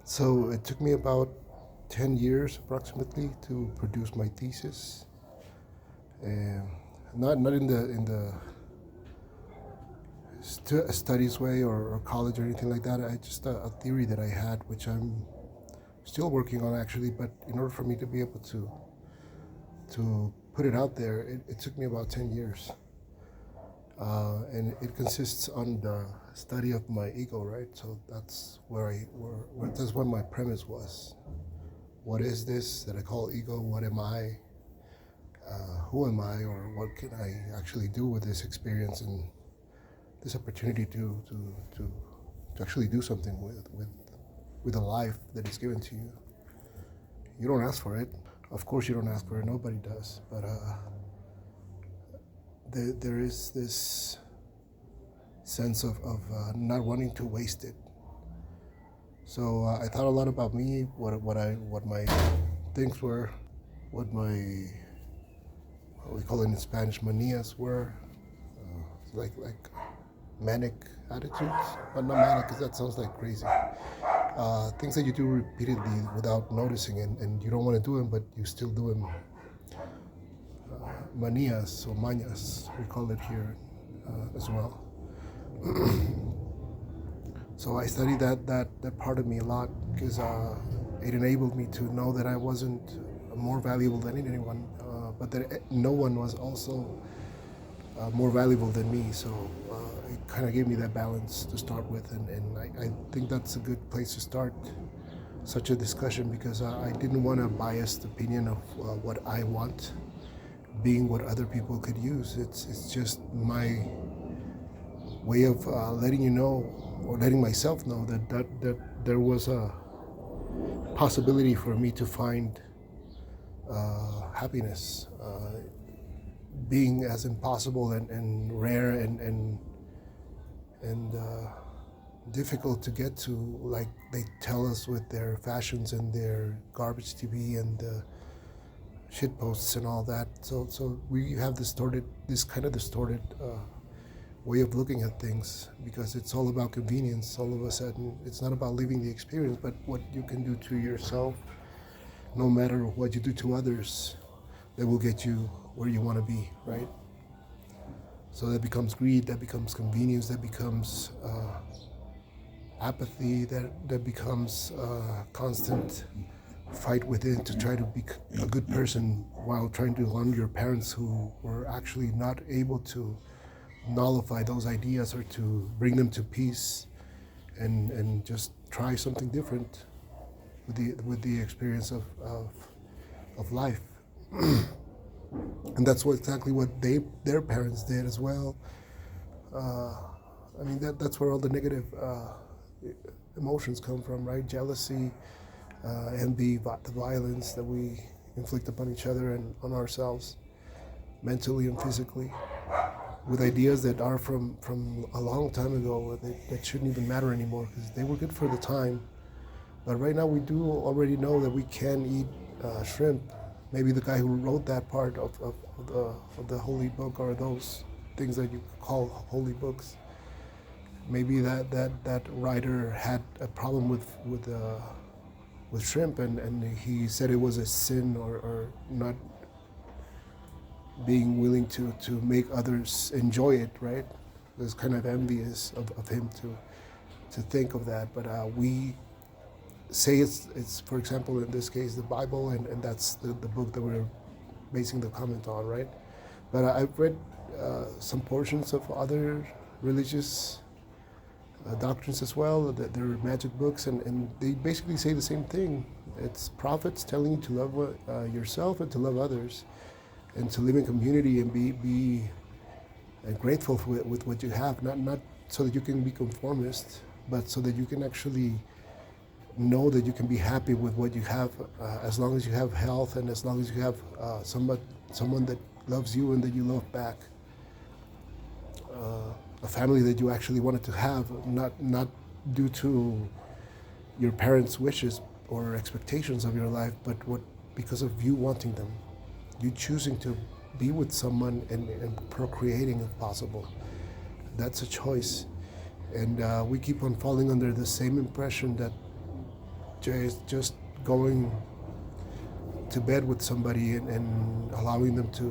So it took me about 10 years approximately to produce my thesis. And not in the studies way or college or anything like that. I just a theory that I had, which I'm still working on actually. But in order for me to be able to put it out there, it took me about 10 years. And it consists on the study of my ego, right? So that's that's what my premise was. What is this that I call ego? What am I? Who am I? Or what can I actually do with this experience and this opportunity to actually do something with a life that is given to you? You don't ask for it. Of course, you don't ask for it. Nobody does. But there is this sense of not wanting to waste it. So I thought a lot about me, what my things were, what my what we call it in Spanish manias were, like manic attitudes, but not manic because that sounds like crazy. Things that you do repeatedly without noticing, and you don't want to do them, but you still do them. Manias or mañas, we call it here as well. So I studied that part of me a lot because it enabled me to know that I wasn't more valuable than anyone, but that no one was also more valuable than me. So it kind of gave me that balance to start with, and I think that's a good place to start such a discussion because I didn't want a biased opinion of what I want being what other people could use. It's just my way of letting you know or letting myself know that there was a possibility for me to find happiness, being as impossible and rare and difficult to get to, like they tell us with their fashions and their garbage TV and shit posts and all that. So we have this kind of distorted way of looking at things because it's all about convenience. All of a sudden, it's not about living the experience, but what you can do to yourself, no matter what you do to others, that will get you where you want to be, right? So that becomes greed, that becomes convenience, that becomes apathy, that becomes constant fight within to try to be a good person while trying to honor your parents who were actually not able to nullify those ideas or to bring them to peace and just try something different with the experience of life. And that's exactly what their parents did as well. I mean that's where all the negative emotions come from, right? Jealousy, envy, the violence that we inflict upon each other and on ourselves, mentally and physically, with ideas that are from a long time ago that shouldn't even matter anymore because they were good for the time. But right now we do already know that we can eat shrimp. Maybe the guy who wrote that part of the holy book or those things that you call holy books, maybe that writer had a problem with shrimp and he said it was a sin or not being willing to make others enjoy it, right? It was kind of envious of him to think of that. But we say it's for example in this case the Bible and that's the book that we're basing the comment on, right? But I've read some portions of other religious doctrines as well. That they're magic books and they basically say the same thing. It's prophets telling you to love yourself and to love others and to live in community and be grateful with what you have, not so that you can be conformist, but so that you can actually know that you can be happy with what you have as long as you have health and as long as you have someone that loves you and that you love back. A family that you actually wanted to have, not due to your parents' wishes or expectations of your life, but because of you wanting them. You choosing to be with someone and procreating if possible. That's a choice. And we keep on falling under the same impression that just going to bed with somebody and allowing them to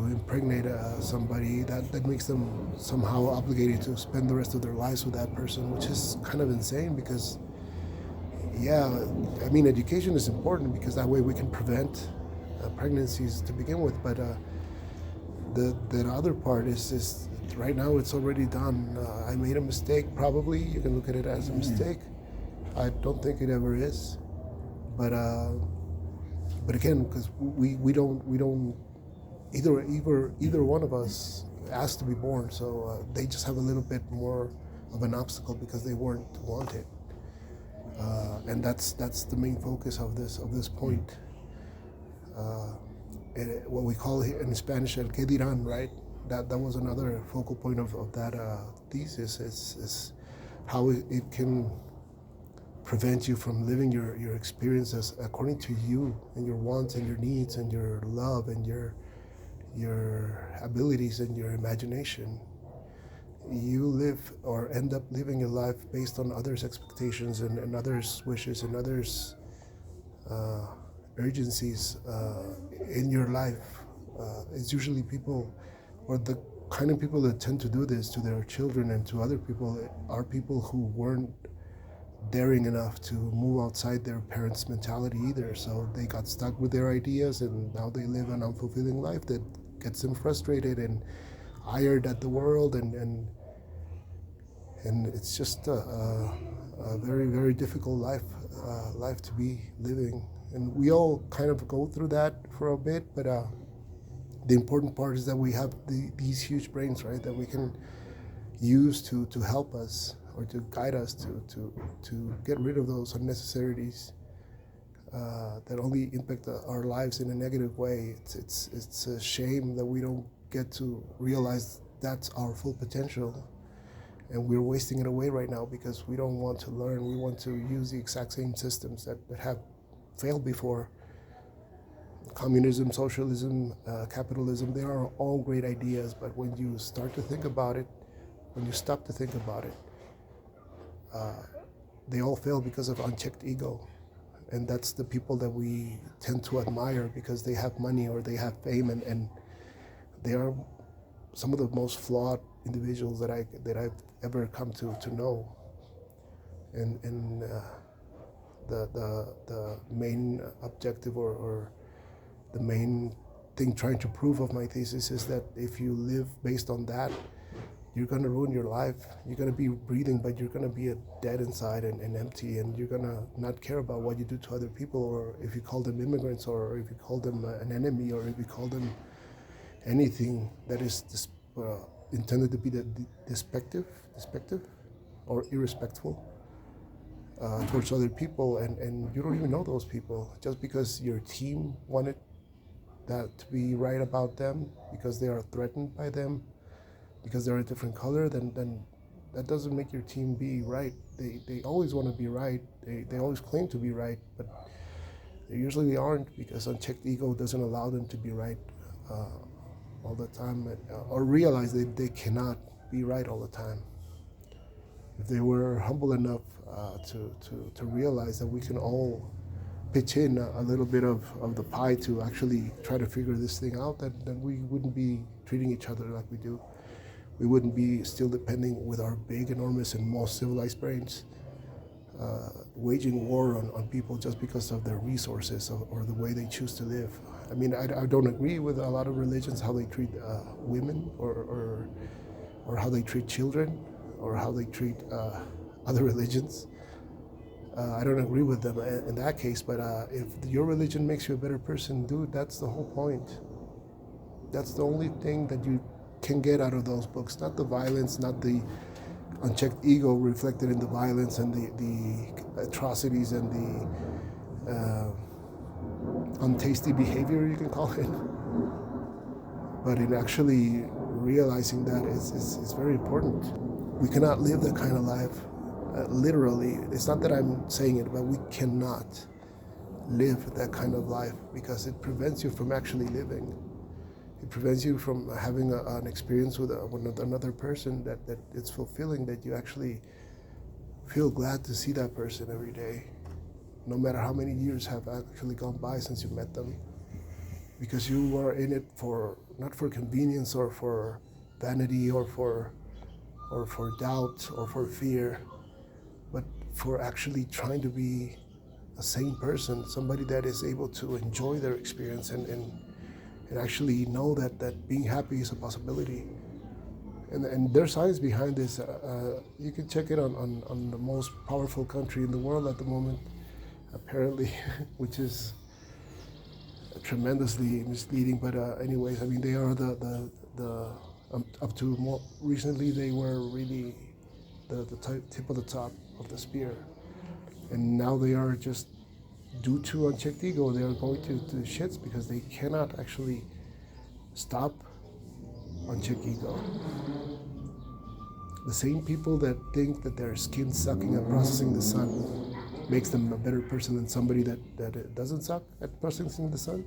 impregnate somebody, that makes them somehow obligated to spend the rest of their lives with that person, which is kind of insane because, yeah, I mean, education is important because that way we can prevent pregnancies to begin with, but the other part is right now it's already done. I made a mistake, probably. You can look at it as a mistake. I don't think it ever is. But again, because we don't either one of us asked to be born, so they just have a little bit more of an obstacle because they weren't wanted, and that's the main focus of this point. What we call here in Spanish el que dirán, right? That was another focal point of that thesis is how it can prevent you from living your experiences according to you and your wants and your needs and your love and your abilities and your imagination. You live or end up living your life based on others' expectations and others' wishes and others' urgencies in your life. It's usually people, or the kind of people that tend to do this to their children and to other people are people who weren't daring enough to move outside their parents' mentality either. So they got stuck with their ideas and now they live an unfulfilling life that gets them frustrated and ired at the world, and it's just a very, very difficult life to be living. And we all kind of go through that for a bit, but the important part is that we have these huge brains, right, that we can use to help us or to guide us to get rid of those unnecessities that only impact our lives in a negative way. It's a shame that we don't get to realize that's our full potential, and we're wasting it away right now because we don't want to learn. We want to use the exact same systems that have failed before. Communism, socialism, capitalism, they are all great ideas, but when you start to think about it, when you stop to think about it, they all fail because of unchecked ego. And that's the people that we tend to admire because they have money or they have fame, and they are some of the most flawed individuals that I've ever come to know. And the main objective or the main thing trying to prove of my thesis is that if you live based on that, you're going to ruin your life. You're going to be breathing, but you're going to be dead inside and empty, and you're going to not care about what you do to other people, or if you call them immigrants, or if you call them an enemy, or if you call them anything that is intended to be despective or irrespectful towards other people, and you don't even know those people. Just because your team wanted that to be right about them, because they are threatened by them, because they're a different color, then that doesn't make your team be right. They always want to be right. They always claim to be right, but they usually aren't, because unchecked ego doesn't allow them to be right all the time, or realize that they cannot be right all the time. If they were humble enough to realize that we can all pitch in a little bit of the pie to actually try to figure this thing out, then we wouldn't be treating each other like we do. We wouldn't be still depending with our big, enormous, and most civilized brains, waging war on people just because of their resources or the way they choose to live. I mean, I don't agree with a lot of religions, how they treat women or how they treat children or how they treat other religions. I don't agree with them in that case, but if your religion makes you a better person, dude, that's the whole point. That's the only thing that you can get out of those books, not the violence, not the unchecked ego reflected in the violence and the atrocities and the untasty behavior, you can call it. But in actually realizing that is very important. We cannot live that kind of life. Literally, it's not that I'm saying it, but we cannot live that kind of life because it prevents you from actually living. It prevents you from having an experience with another person that it's fulfilling, that you actually feel glad to see that person every day, no matter how many years have actually gone by since you met them, because you are in it for not for convenience or for vanity or for doubt or for fear, but for actually trying to be a sane person, somebody that is able to enjoy their experience and actually know that being happy is a possibility. And there's science behind this. You can check it on the most powerful country in the world at the moment, apparently, which is tremendously misleading. But anyways, I mean, they are the up to more recently, they were really the tip of the top of the spear. And now they are just, due to unchecked ego, they are going to the shits because they cannot actually stop unchecked ego. The same people that think that their skin sucking and processing the sun makes them a better person than somebody that doesn't suck at processing the sun,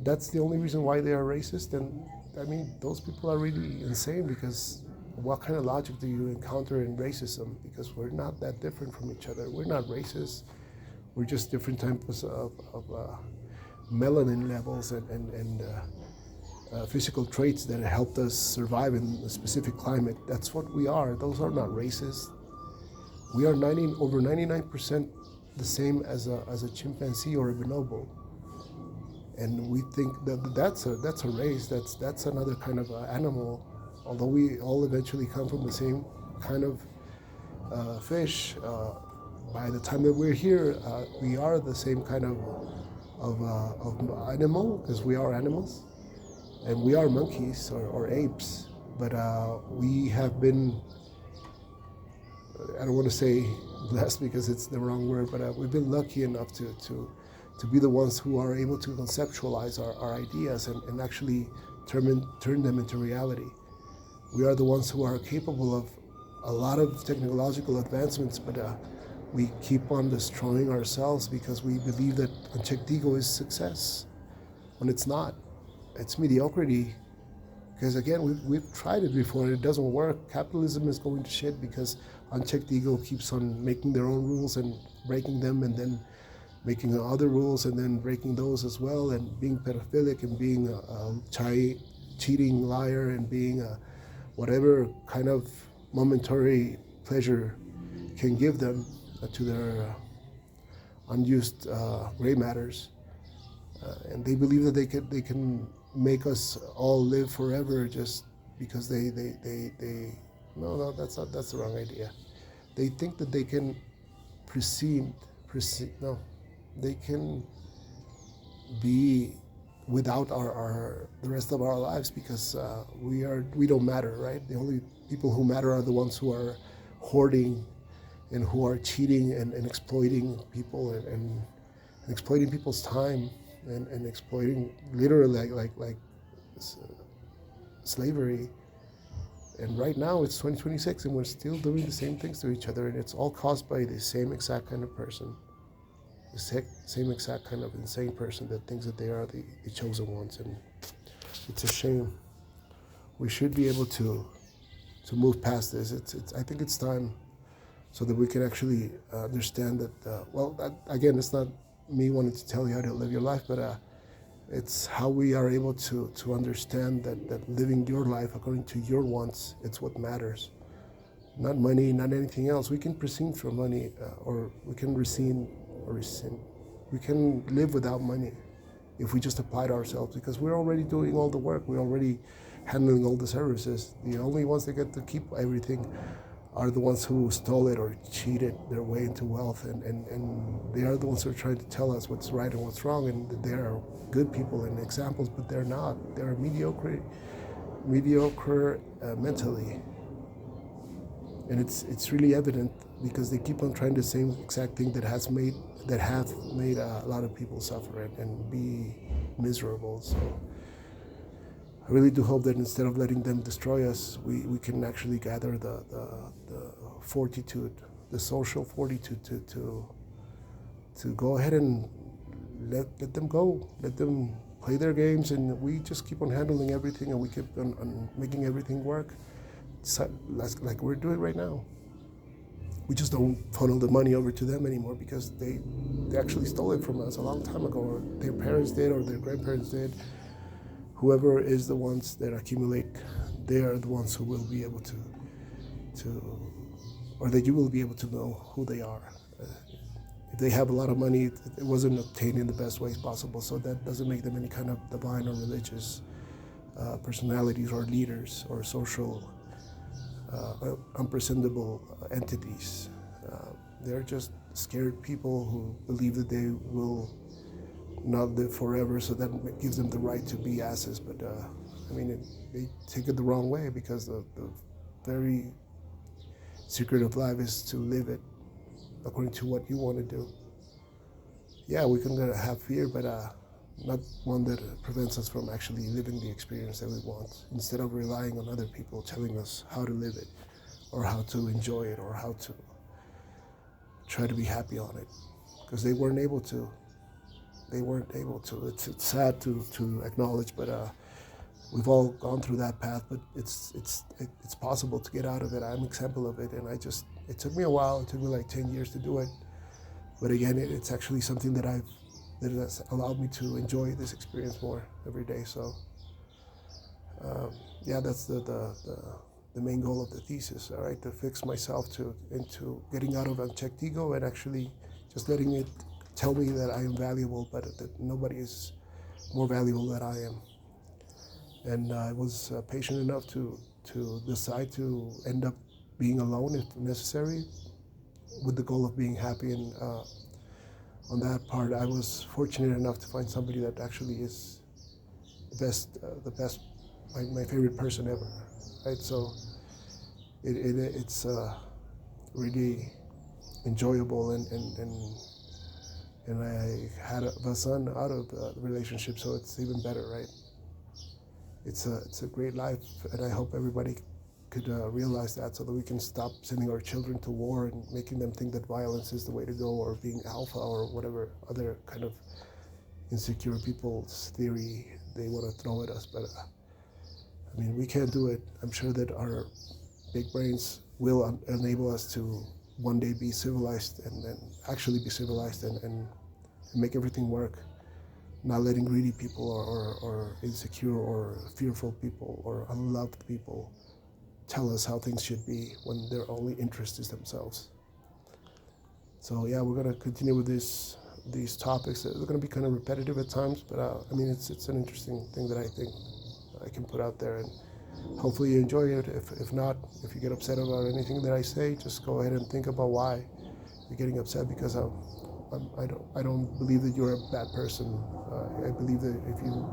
that's the only reason why they are racist. And I mean, those people are really insane, because what kind of logic do you encounter in racism? Because we're not that different from each other. We're not racist. We're just different types of melanin levels and physical traits that helped us survive in a specific climate. That's what we are. Those are not racist. We are over 99% the same as a chimpanzee or a bonobo. And we think that's a race. That's another kind of animal. Although we all eventually come from the same kind of fish, by the time that we're here, we are the same kind of animal, because we are animals, and we are monkeys or apes. But we have been, I don't want to say blessed because it's the wrong word, but we've been lucky enough to be the ones who are able to conceptualize our ideas and actually turn them into reality. We are the ones who are capable of a lot of technological advancements, but we keep on destroying ourselves because we believe that unchecked ego is success, when it's not. It's mediocrity. Because again, we've tried it before and it doesn't work. Capitalism is going to shit because unchecked ego keeps on making their own rules and breaking them, and then making other rules and then breaking those as well, and being pedophilic and being a cheating liar and being whatever kind of momentary pleasure can give them to their unused gray matters. And they believe that they can make us all live forever just because they no, that's the wrong idea. They think that they can they can be without the rest of our lives because we don't matter, right? The only people who matter are the ones who are hoarding and who are cheating and exploiting people and exploiting people's time and exploiting literally like slavery. And right now it's 2026 and we're still doing the same things to each other, and it's all caused by the same exact kind of person, the same exact kind of insane person that thinks that they are the chosen ones. And it's a shame. We should be able to move past this. I think it's time, so that we can actually understand that, again, it's not me wanting to tell you how to live your life, but it's how we are able to understand that living your life according to your wants, it's what matters. Not money, not anything else. We can prescinde from money, or we can rescind. We can live without money if we just applied ourselves, because we're already doing all the work. We're already handling all the services. The only ones that get to keep everything are the ones who stole it or cheated their way into wealth, and they are the ones who are trying to tell us what's right and what's wrong, and they are good people and examples, but they're not. They're mediocre mentally, and it's really evident because they keep on trying the same exact thing that have made a lot of people suffer and be miserable. So I really do hope that instead of letting them destroy us, we can actually gather the fortitude, the social fortitude to go ahead and let them go, let them play their games, and we just keep on handling everything, and we keep on making everything work, like we're doing right now. we just don't funnel the money over to them anymore because they actually stole it from us a long time ago, or their parents did, or their grandparents did. Whoever is the ones that accumulate, they are the ones who will be able to or that you will be able to know who they are. If they have a lot of money, it wasn't obtained in the best ways possible, so that doesn't make them any kind of divine or religious personalities or leaders or social unpresentable entities. They're just scared people who believe that they will not live forever, so that gives them the right to be asses. But they take it the wrong way, because the very secret of life is to live it according to what you want to do. Yeah, we can have fear, but not one that prevents us from actually living the experience that we want, instead of relying on other people telling us how to live it, or how to enjoy it, or how to try to be happy on it, because they weren't able to. It's sad to acknowledge, but we've all gone through that path. But it's possible to get out of it. I'm an example of it, and it took me a while. It took me like 10 years to do it. But again, it's actually something that has allowed me to enjoy this experience more every day. So that's the main goal of the thesis. All right, to fix myself into getting out of unchecked ego, and actually just letting it tell me that I am valuable, but that nobody is more valuable than I am. And I was patient enough to decide to end up being alone if necessary, with the goal of being happy. And on that part, I was fortunate enough to find somebody that actually is the best, my favorite person ever. Right, so it's really enjoyable, and I had a son out of the relationship, so it's even better, right? It's a great life, and I hope everybody could realize that, so that we can stop sending our children to war and making them think that violence is the way to go, or being alpha, or whatever other kind of insecure people's theory they want to throw at us. But we can't do it. I'm sure that our big brains will enable us to one day be civilized, and actually be civilized, and make everything work, not letting greedy people or insecure or fearful people or unloved people tell us how things should be, when their only interest is themselves. So yeah, we're going to continue with these topics. They're going to be kind of repetitive at times, but it's an interesting thing that I think I can put out there, and hopefully you enjoy it. If not, if you get upset about anything that I say, just go ahead and think about why you're getting upset, because I don't believe that you're a bad person. I believe that if you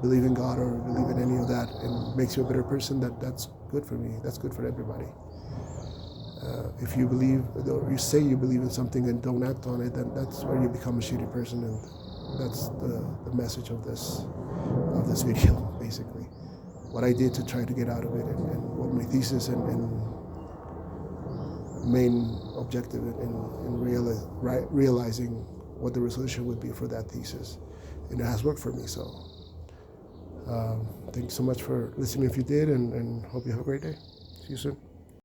believe in God or believe in any of that and makes you a better person, that's good for me. That's good for everybody. If you believe, or you say you believe in something and don't act on it, then that's where you become a shitty person, and that's the message of this video, basically. What I did to try to get out of it, and what my thesis and main objective in realizing what the resolution would be for that thesis. And it has worked for me, so thanks so much for listening if you did, and hope you have a great day. See you soon.